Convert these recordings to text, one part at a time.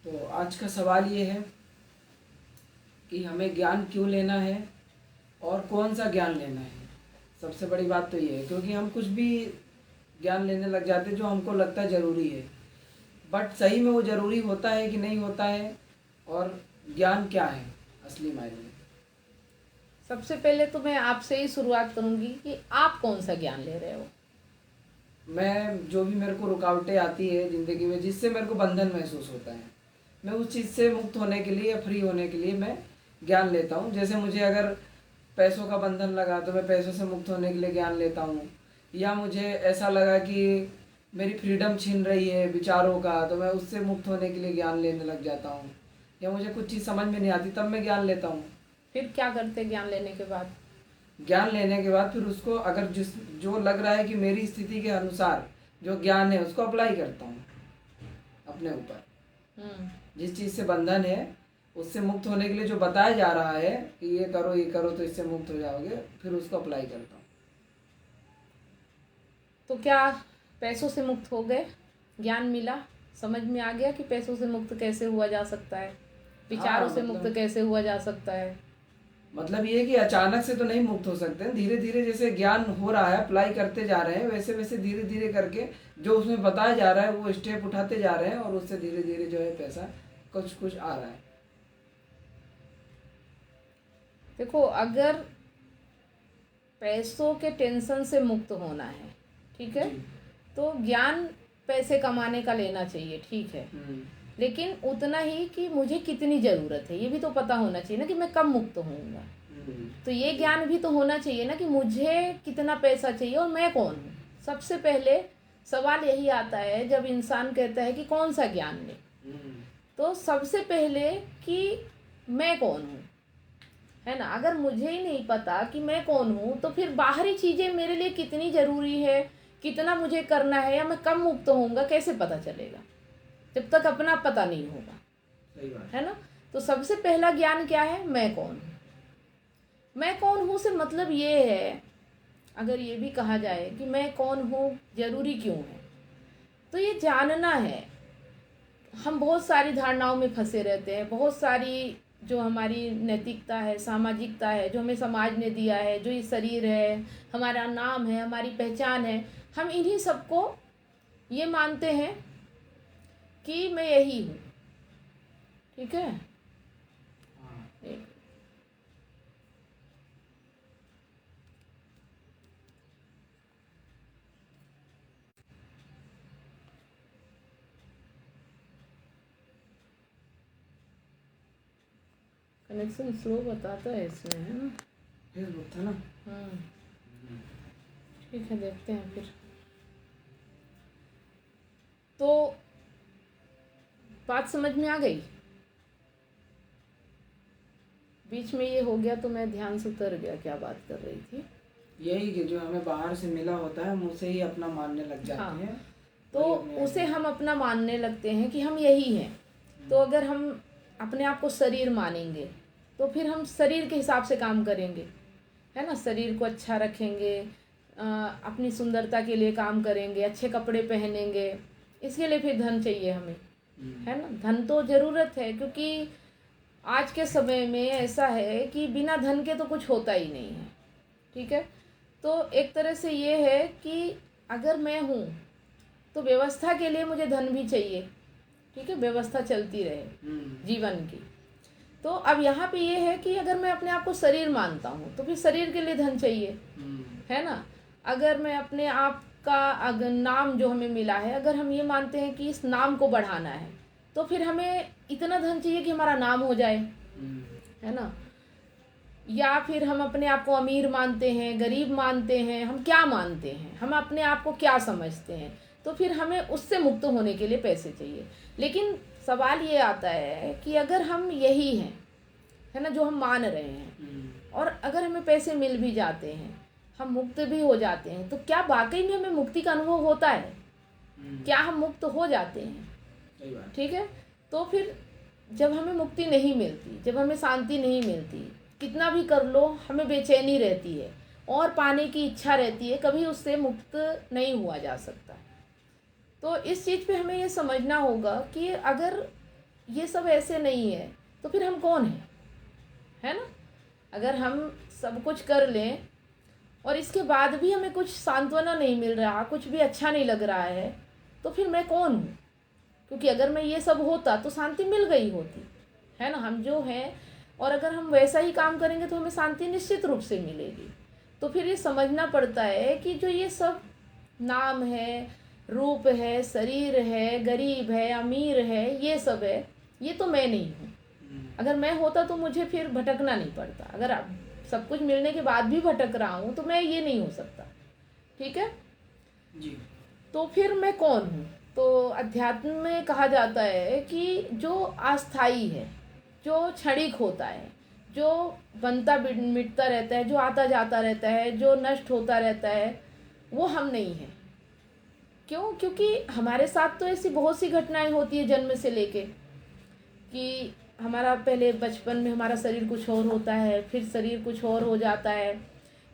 तो आज का सवाल ये है कि हमें ज्ञान क्यों लेना है और कौन सा ज्ञान लेना है। सबसे बड़ी बात तो ये है, क्योंकि हम कुछ भी ज्ञान लेने लग जाते हैं जो हमको लगता है ज़रूरी है, बट सही में वो ज़रूरी होता है कि नहीं होता है, और ज्ञान क्या है असली मायने में। सबसे पहले तो मैं आपसे ही शुरुआत करूंगी कि आप कौन सा ज्ञान ले रहे हो। मैं जो भी मेरे को रुकावटें आती है ज़िंदगी में, जिससे मेरे को बंधन महसूस होता है, मैं उस चीज़ से मुक्त होने के लिए, फ्री होने के लिए मैं ज्ञान लेता हूँ। जैसे मुझे अगर पैसों का बंधन लगा तो मैं पैसों से मुक्त होने के लिए ज्ञान लेता हूँ, या मुझे ऐसा लगा कि मेरी फ्रीडम छीन रही है विचारों का, तो मैं उससे मुक्त होने के लिए ज्ञान लेने लग जाता हूँ, या मुझे कुछ चीज़ समझ में नहीं आती तब मैं ज्ञान लेता हूँ। फिर क्या करते ज्ञान लेने के बाद? ज्ञान लेने के बाद फिर उसको अगर जो लग रहा है कि मेरी स्थिति के अनुसार जो ज्ञान है उसको अप्लाई करता हूँ अपने ऊपर। जिस चीज़ से बंधन है उससे मुक्त होने के लिए जो बताया जा रहा है कि ये करो तो इससे मुक्त हो जाओगे, फिर उसको अप्लाई करता हूँ। तो क्या पैसों से मुक्त हो गए? ज्ञान मिला, समझ में आ गया कि पैसों से मुक्त कैसे हुआ जा सकता है, विचारों से मुक्त कैसे हुआ जा सकता है। मतलब ये है कि अचानक से तो नहीं मुक्त हो सकते हैं, धीरे धीरे जैसे ज्ञान हो रहा है, अप्लाई करते जा रहे हैं, वैसे वैसे धीरे धीरे करके जो उसमें बताया जा रहा है वो स्टेप उठाते जा रहे हैं, और उससे धीरे धीरे जो है पैसा कुछ कुछ आ रहा है। देखो, अगर पैसों के टेंशन से मुक्त होना है, ठीक है, तो ज्ञान पैसे कमाने का लेना चाहिए, ठीक है, लेकिन उतना ही कि मुझे कितनी ज़रूरत है ये भी तो पता होना चाहिए ना, कि मैं कब मुक्त होऊंगा। तो ये ज्ञान भी तो होना चाहिए ना कि मुझे कितना पैसा चाहिए और मैं कौन हूँ। सबसे पहले सवाल यही आता है जब इंसान कहता है कि कौन सा ज्ञान ले, तो सबसे पहले कि मैं कौन हूँ, है ना। अगर मुझे ही नहीं पता कि मैं कौन हूँ तो फिर बाहरी चीज़ें मेरे लिए कितनी ज़रूरी है, कितना मुझे करना है, या मैं कब मुक्त होऊंगा कैसे पता चलेगा, जब तक अपना पता नहीं होगा। सही बात है ना। तो सबसे पहला ज्ञान क्या है? मैं कौन हूँ। मैं कौन हूँ से मतलब ये है, अगर ये भी कहा जाए कि मैं कौन हूँ जरूरी क्यों है, तो ये जानना है। हम बहुत सारी धारणाओं में फंसे रहते हैं, बहुत सारी जो हमारी नैतिकता है, सामाजिकता है, जो हमें समाज ने दिया है, जो ये शरीर है, हमारा नाम है, हमारी पहचान है, हम इन्हीं सबको ये मानते हैं कि मैं यही हूँ, ठीक है। कनेक्शन स्लो बताता है इसमें, है ना, फेसबुक था ना। ठीक है, देखते हैं फिर। तो बात समझ में आ गई? बीच में ये हो गया तो मैं ध्यान से उतर गया, क्या बात कर रही थी। यही कि जो हमें बाहर से मिला होता है हम उसे ही अपना मानने लग जाते हैं। तो उसे हम अपना मानने लगते हैं कि हम यही हैं। तो अगर हम अपने आप को शरीर मानेंगे तो फिर हम शरीर के हिसाब से काम करेंगे, है ना। शरीर को अच्छा रखेंगे, अपनी सुंदरता के लिए काम करेंगे, अच्छे कपड़े पहनेंगे, इसके लिए फिर धन चाहिए हमें, है ना। धन तो ज़रूरत है, क्योंकि आज के समय में ऐसा है कि बिना धन के तो कुछ होता ही नहीं है, ठीक है। तो एक तरह से ये है कि अगर मैं हूँ तो व्यवस्था के लिए मुझे धन भी चाहिए, ठीक है, व्यवस्था चलती रहे जीवन की। तो अब यहाँ पे ये है कि अगर मैं अपने आप को शरीर मानता हूँ तो फिर शरीर के लिए धन चाहिए, है ना। अगर मैं अपने आप का अगर नाम जो हमें मिला है, अगर हम ये मानते हैं कि इस नाम को बढ़ाना है, तो फिर हमें इतना धन चाहिए कि हमारा नाम हो जाए, है ना। या फिर हम अपने आप को अमीर मानते हैं, गरीब मानते हैं, हम क्या मानते हैं, हम अपने आप को क्या समझते हैं, तो फिर हमें उससे मुक्त होने के लिए पैसे चाहिए। लेकिन सवाल ये आता है कि अगर हम यही हैं, है ना, जो हम मान रहे हैं, और अगर हमें पैसे मिल भी जाते हैं, हम मुक्त भी हो जाते हैं, तो क्या वाकई में हमें मुक्ति का अनुभव होता है? क्या हम मुक्त हो जाते हैं? ठीक है। तो फिर जब हमें मुक्ति नहीं मिलती, जब हमें शांति नहीं मिलती, कितना भी कर लो हमें बेचैनी रहती है और पाने की इच्छा रहती है, कभी उससे मुक्त नहीं हुआ जा सकता। तो इस चीज़ पे हमें ये समझना होगा कि अगर ये सब ऐसे नहीं है, तो फिर हम कौन हैं, है ना। अगर हम सब कुछ कर लें और इसके बाद भी हमें कुछ सांत्वना नहीं मिल रहा, कुछ भी अच्छा नहीं लग रहा है, तो फिर मैं कौन हूँ। क्योंकि अगर मैं ये सब होता तो शांति मिल गई होती, है ना। हम जो हैं, और अगर हम वैसा ही काम करेंगे तो हमें शांति निश्चित रूप से मिलेगी। तो फिर ये समझना पड़ता है कि जो ये सब नाम है, रूप है, शरीर है, गरीब है, अमीर है, ये सब है, ये तो मैं नहीं हूँ। अगर मैं होता तो मुझे फिर भटकना नहीं पड़ता। अगर सब कुछ मिलने के बाद भी भटक रहा हूँ तो मैं ये नहीं हो सकता, ठीक है जी। तो फिर मैं कौन हूँ। तो अध्यात्म में कहा जाता है कि जो अस्थाई है, जो क्षणिक होता है, जो बनता मिटता रहता है, जो आता जाता रहता है, जो नष्ट होता रहता है, वो हम नहीं हैं। क्यों? क्योंकि हमारे साथ तो ऐसी बहुत सी घटनाएं होती है जन्म से लेके, कि हमारा पहले बचपन में हमारा शरीर कुछ और होता है, फिर शरीर कुछ और हो जाता है।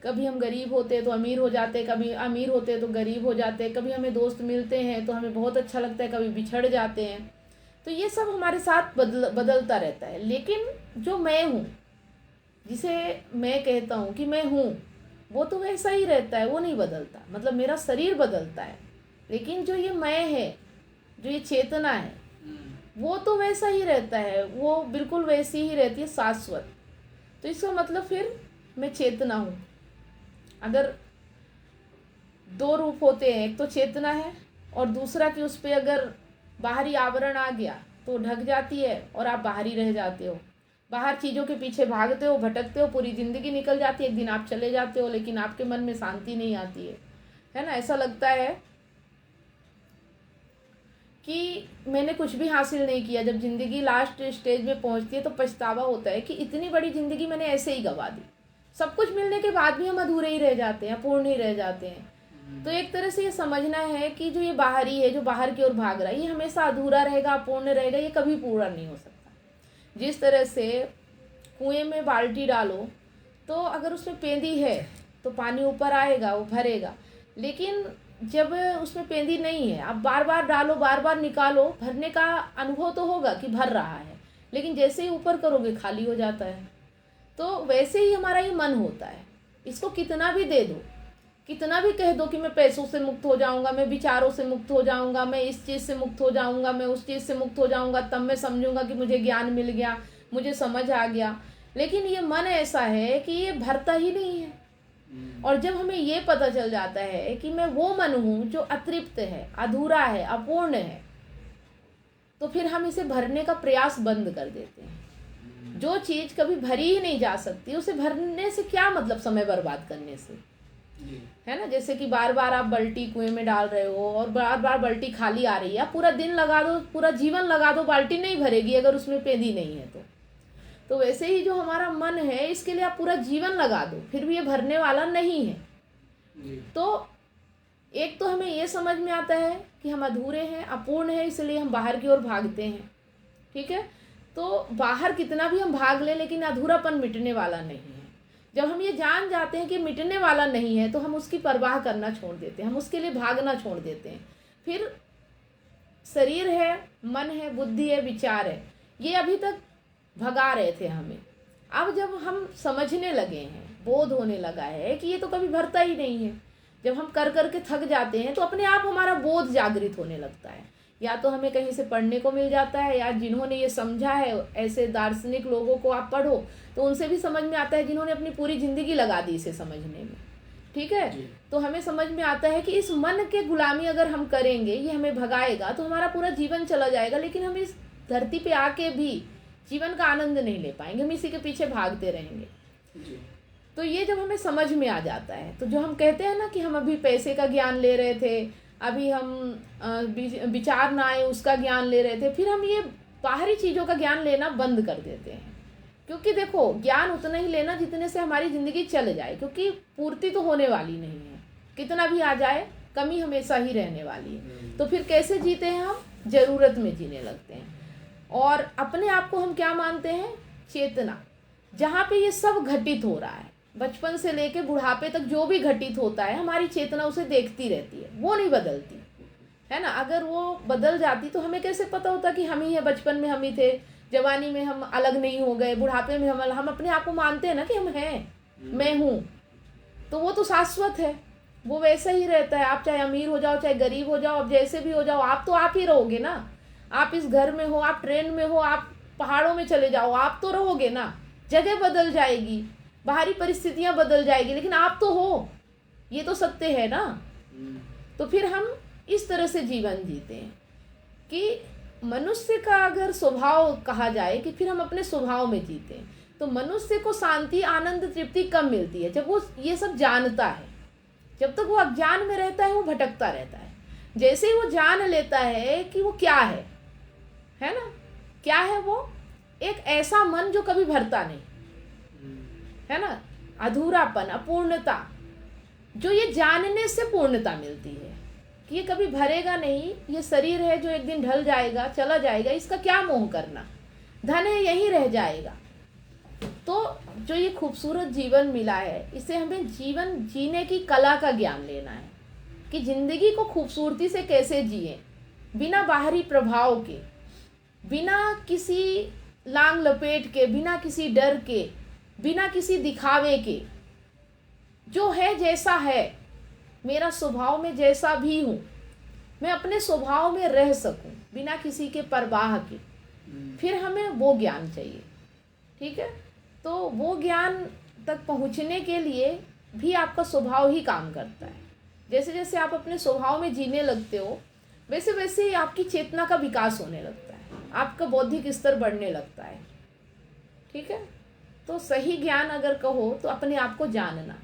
कभी हम गरीब होते तो अमीर हो जाते, कभी अमीर होते तो गरीब हो जाते, कभी हमें दोस्त मिलते हैं तो हमें बहुत अच्छा लगता है, कभी बिछड़ जाते हैं। तो ये सब हमारे साथ बदलता रहता है। लेकिन जो मैं हूँ, जिसे मैं कहता हूँ कि मैं हूँ, वो तो वैसा ही रहता है, वो नहीं बदलता। मतलब मेरा शरीर बदलता है, लेकिन जो ये मैं है, जो ये चेतना है, वो तो वैसा ही रहता है, वो बिल्कुल वैसी ही रहती है, शाश्वत। तो इसका मतलब फिर मैं चेतना हूँ। अगर दो रूप होते हैं, एक तो चेतना है और दूसरा कि उस पर अगर बाहरी आवरण आ गया तो ढक जाती है और आप बाहर ही रह जाते हो, बाहर चीज़ों के पीछे भागते हो, भटकते हो, पूरी ज़िंदगी निकल जाती है, एक दिन आप चले जाते हो, लेकिन आपके मन में शांति नहीं आती है ना। ऐसा लगता है कि मैंने कुछ भी हासिल नहीं किया। जब ज़िंदगी लास्ट स्टेज में पहुंचती है तो पछतावा होता है कि इतनी बड़ी ज़िंदगी मैंने ऐसे ही गंवा दी। सब कुछ मिलने के बाद भी हम अधूरे ही रह जाते हैं, पूर्ण ही रह जाते हैं। तो एक तरह से ये समझना है कि जो ये बाहरी है, जो बाहर की ओर भाग रहा है, ये हमेशा अधूरा रहेगा, अपूर्ण रहेगा, ये कभी पूरा नहीं हो सकता। जिस तरह से कुएं में बाल्टी डालो तो अगर उसमें पेंदी है तो पानी ऊपर आएगा, वो भरेगा। लेकिन जब उसमें पेंदी नहीं है, आप बार बार डालो, बार बार निकालो, भरने का अनुभव तो होगा कि भर रहा है, लेकिन जैसे ही ऊपर करोगे खाली हो जाता है। तो वैसे ही हमारा ये मन होता है। इसको कितना भी दे दो, कितना भी कह दो कि मैं पैसों से मुक्त हो जाऊंगा, मैं विचारों से मुक्त हो जाऊंगा, मैं इस चीज़ से मुक्त हो जाऊंगा, मैं उस चीज़ से मुक्त हो जाऊंगा, तब मैं समझूंगा कि मुझे ज्ञान मिल गया, मुझे समझ आ गया। लेकिन ये मन ऐसा है कि ये भरता ही नहीं है। और जब हमें ये पता चल जाता है कि मैं वो मन हूँ जो अतृप्त है, अधूरा है, अपूर्ण है, तो फिर हम इसे भरने का प्रयास बंद कर देते हैं। जो चीज़ कभी भरी ही नहीं जा सकती, उसे भरने से क्या मतलब, समय बर्बाद करने से, है ना। जैसे कि बार बार आप बाल्टी कुएं में डाल रहे हो और बार बार बाल्टी खाली आ रही है, पूरा दिन लगा दो, पूरा जीवन लगा दो, बाल्टी नहीं भरेगी अगर उसमें पेंदी नहीं है तो वैसे ही जो हमारा मन है, इसके लिए आप पूरा जीवन लगा दो, फिर भी ये भरने वाला नहीं है। तो एक तो हमें ये समझ में आता है कि हम अधूरे हैं, अपूर्ण है, इसलिए हम बाहर की ओर भागते हैं, ठीक है। तो बाहर कितना भी हम भाग लें, लेकिन अधूरापन मिटने वाला नहीं है। जब हम ये जान जाते हैं कि मिटने वाला नहीं है, तो हम उसकी परवाह करना छोड़ देते हैं, हम उसके लिए भागना छोड़ देते हैं। फिर शरीर है, मन है, बुद्धि है, विचार है, ये अभी तक भगा रहे थे हमें। अब जब हम समझने लगे हैं, बोध होने लगा है कि ये तो कभी भरता ही नहीं है, जब हम कर कर के थक जाते हैं तो अपने आप हमारा बोध जागृत होने लगता है। या तो हमें कहीं से पढ़ने को मिल जाता है, या जिन्होंने ये समझा है, ऐसे दार्शनिक लोगों को आप पढ़ो तो उनसे भी समझ में आता है, जिन्होंने अपनी पूरी ज़िंदगी लगा दी इसे समझने में, ठीक है। तो हमें समझ में आता है कि इस मन के गुलामी अगर हम करेंगे, ये हमें भगाएगा तो हमारा पूरा जीवन चला जाएगा, लेकिन हम इस धरती पे आके भी जीवन का आनंद नहीं ले पाएंगे, हम इसी के पीछे भागते रहेंगे। तो ये जब हमें समझ में आ जाता है, तो जो हम कहते हैं ना कि हम अभी पैसे का ज्ञान ले रहे थे, अभी हम विचार ना आए उसका ज्ञान ले रहे थे, फिर हम ये बाहरी चीज़ों का ज्ञान लेना बंद कर देते हैं। क्योंकि देखो, ज्ञान उतना ही लेना जितने से हमारी ज़िंदगी चल जाए, क्योंकि पूर्ति तो होने वाली नहीं है, कितना भी आ जाए कमी हमेशा ही रहने वाली है। तो फिर कैसे जीते हैं हम? ज़रूरत में जीने लगते हैं। और अपने आप को हम क्या मानते हैं? चेतना। जहाँ पे ये सब घटित हो रहा है, बचपन से लेके बुढ़ापे तक जो भी घटित होता है, हमारी चेतना उसे देखती रहती है, वो नहीं बदलती। है ना। अगर वो बदल जाती तो हमें कैसे पता होता कि हम ही है, बचपन में हम ही थे, जवानी में हम अलग नहीं हो गए, बुढ़ापे में हम अपने आप को मानते हैं ना कि हम हैं, मैं हूँ, तो वो तो शाश्वत है, वो वैसा ही रहता है। आप चाहे अमीर हो जाओ, चाहे गरीब हो जाओ, आप जैसे भी हो जाओ, आप तो आप ही रहोगे ना। आप इस घर में हो, आप ट्रेन में हो, आप पहाड़ों में चले जाओ, आप तो रहोगे ना। जगह बदल जाएगी, बाहरी परिस्थितियां बदल जाएगी, लेकिन आप तो हो, ये तो सत्य है ना। तो फिर हम इस तरह से जीवन जीते हैं कि मनुष्य का अगर स्वभाव कहा जाए कि फिर हम अपने स्वभाव में जीते हैं, तो मनुष्य को शांति, आनंद, तृप्ति कब मिलती है? जब वो ये सब जानता है। जब तक वो अज्ञान में रहता है वो भटकता रहता है। जैसे ही वो जान लेता है कि वो क्या है ना, क्या है वो? एक ऐसा मन जो कभी भरता नहीं, है ना, अधूरापन, अपूर्णता, जो ये जानने से पूर्णता मिलती है कि ये कभी भरेगा नहीं, ये शरीर है जो एक दिन ढल जाएगा, चला जाएगा, इसका क्या मोह करना, धन है यहीं रह जाएगा। तो जो ये खूबसूरत जीवन मिला है, इसे हमें जीवन जीने की कला का ज्ञान लेना है कि जिंदगी को खूबसूरती से कैसे जिए, बिना बाहरी प्रभाव के, बिना किसी लांग लपेट के, बिना किसी डर के, बिना किसी दिखावे के। जो है जैसा है, मेरा स्वभाव में जैसा भी हूँ, मैं अपने स्वभाव में रह सकूं बिना किसी के परवाह के, फिर हमें वो ज्ञान चाहिए। ठीक है, तो वो ज्ञान तक पहुँचने के लिए भी आपका स्वभाव ही काम करता है। जैसे जैसे आप अपने स्वभाव में जीने लगते हो, वैसे वैसे ही आपकी चेतना का विकास होने लगता है, आपका बौद्धिक स्तर बढ़ने लगता है। ठीक है, तो सही ज्ञान अगर कहो तो अपने आप को जानना,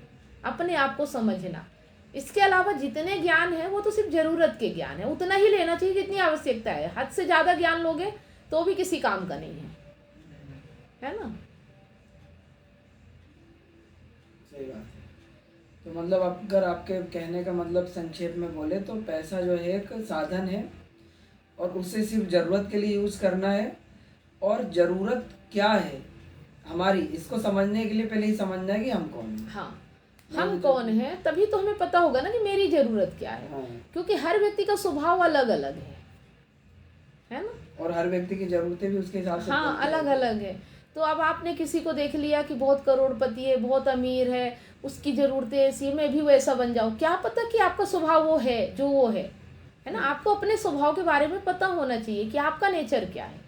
अपने आप को समझना। इसके अलावा जितने ज्ञान है वो तो सिर्फ जरूरत के ज्ञान है, उतना ही लेना चाहिए जितनी आवश्यकता है। हद से ज़्यादा ज्ञान लोगे तो भी किसी काम का नहीं है ना। सही बात है। तो मतलब अगर आपके कहने का मतलब संक्षेप में बोले तो पैसा जो है एक साधन है और उसे सिर्फ ज़रूरत के लिए यूज़ करना है, और ज़रूरत क्या है हमारी, इसको समझने के लिए पहले ही समझना है कि हम कौन हैं। हाँ, हम कौन हैं, तभी तो हमें पता होगा ना कि मेरी ज़रूरत क्या है। हाँ। क्योंकि हर व्यक्ति का स्वभाव अलग अलग है ना, और हर व्यक्ति की ज़रूरतें भी उसके हिसाब से हाँ अलग अलग है। तो अब आपने किसी को देख लिया कि बहुत करोड़पति है, बहुत अमीर है, उसकी ज़रूरतें ऐसी है, मैं भी वैसा बन जाऊँ। क्या पता कि आपका स्वभाव वो है जो वो है ना। आपको अपने स्वभाव के बारे में पता होना चाहिए कि आपका नेचर क्या है,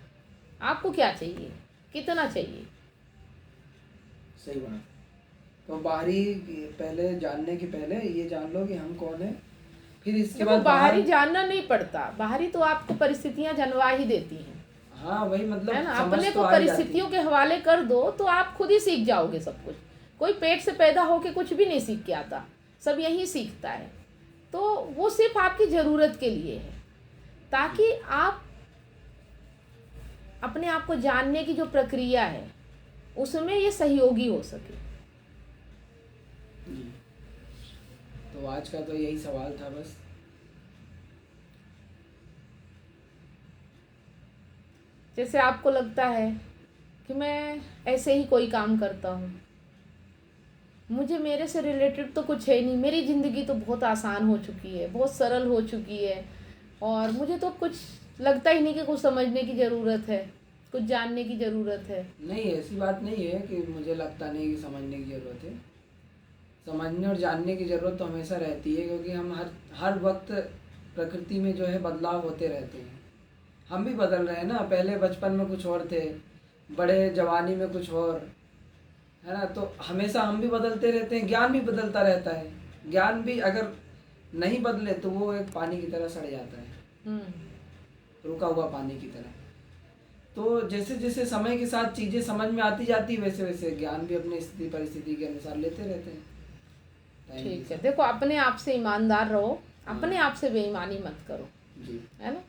आपको क्या चाहिए, कितना चाहिए। सही बात। तो बाहरी पहले जानने के पहले ये जान लो कि हम कौन है, फिर इसके बाद बाहरी जानना नहीं पड़ता, बाहरी तो आपको परिस्थितियां जनवा ही देती हैं। हाँ वही मतलब है ना, समझ अपने तो को आ ही परिस्थितियों के हवाले कर दो तो आप खुद ही सीख जाओगे सब कुछ। कोई पेट से पैदा होके कुछ भी नहीं सीख के आता, सब यही सीखता है। तो वो सिर्फ आपकी ज़रूरत के लिए है, ताकि आप अपने आप को जानने की जो प्रक्रिया है उसमें ये सहयोगी हो सके। जी। तो आज का तो यही सवाल था बस। जैसे आपको लगता है कि मैं ऐसे ही कोई काम करता हूँ, मुझे मेरे से रिलेटेड तो कुछ है नहीं, मेरी ज़िंदगी तो बहुत आसान हो चुकी है, बहुत सरल हो चुकी है, और मुझे तो कुछ लगता ही नहीं कि कुछ समझने की ज़रूरत है, कुछ जानने की ज़रूरत है। नहीं, ऐसी बात नहीं है कि मुझे लगता नहीं कि समझने की ज़रूरत है। समझने और जानने की ज़रूरत तो हमेशा रहती है, क्योंकि हम हर वक्त प्रकृति में जो है बदलाव होते रहते हैं। हम भी बदल रहे हैं ना, पहले बचपन में कुछ और थे, बड़े जवानी में कुछ और, है ना। तो हमेशा हम भी बदलते रहते हैं, ज्ञान भी बदलता रहता है। ज्ञान भी अगर नहीं बदले तो वो एक पानी की तरह सड़ जाता है, रुका हुआ पानी की तरह। तो जैसे जैसे समय के साथ चीज़ें समझ में आती जाती, वैसे वैसे ज्ञान भी अपने स्थिति परिस्थिति के अनुसार लेते रहते हैं। ठीक है, देखो अपने आप से ईमानदार रहो, अपने आप से बेईमानी मत करो जी, है ना।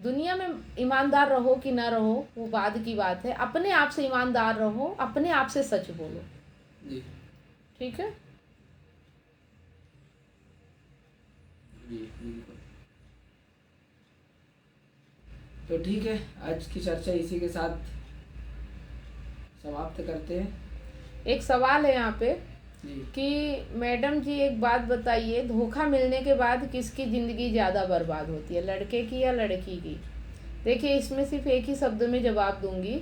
दुनिया में ईमानदार रहो कि ना रहो वो बाद की बात है, अपने आप से ईमानदार रहो, अपने आप से सच बोलो। जी, ठीक है जी, बिल्कुल। तो ठीक है, आज की चर्चा इसी के साथ समाप्त करते हैं। एक सवाल है यहाँ पे जी कि मैडम जी एक बात बताइए, धोखा मिलने के बाद किसकी ज़िंदगी ज़्यादा बर्बाद होती है, लड़के की या लड़की की? देखिए, इसमें सिर्फ एक ही शब्द में जवाब दूंगी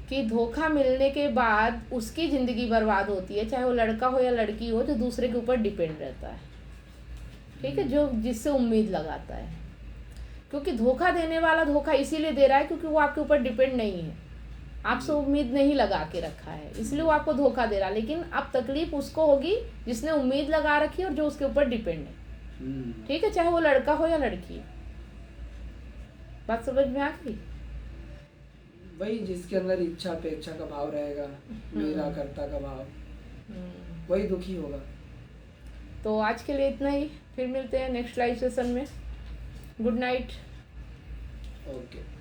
कि धोखा मिलने के बाद उसकी ज़िंदगी बर्बाद होती है, चाहे वो लड़का हो या लड़की हो, जो दूसरे के ऊपर डिपेंड रहता है। ठीक है, जो जिससे उम्मीद लगाता है, क्योंकि धोखा देने वाला धोखा इसीलिए दे रहा है क्योंकि वो आपके ऊपर डिपेंड नहीं है, आपसे उम्मीद नहीं लगा के रखा है, इसलिए वो आपको धोखा दे रहा है। लेकिन अब तकलीफ उसको होगी जिसने उम्मीद लगा रखी है और जो उसके ऊपर डिपेंड है। ठीक है, चाहे वो लड़का हो या लड़की। बात समझ में आ गई? वही जिसके अंदर इच्छा अपेक्षा का भाव रहेगा, मेरा कर्ता का भाव, वही दुखी होगा। तो आज के लिए इतना ही, फिर मिलते हैं नेक्स्ट लाइव सेशन में। Good night. ओके।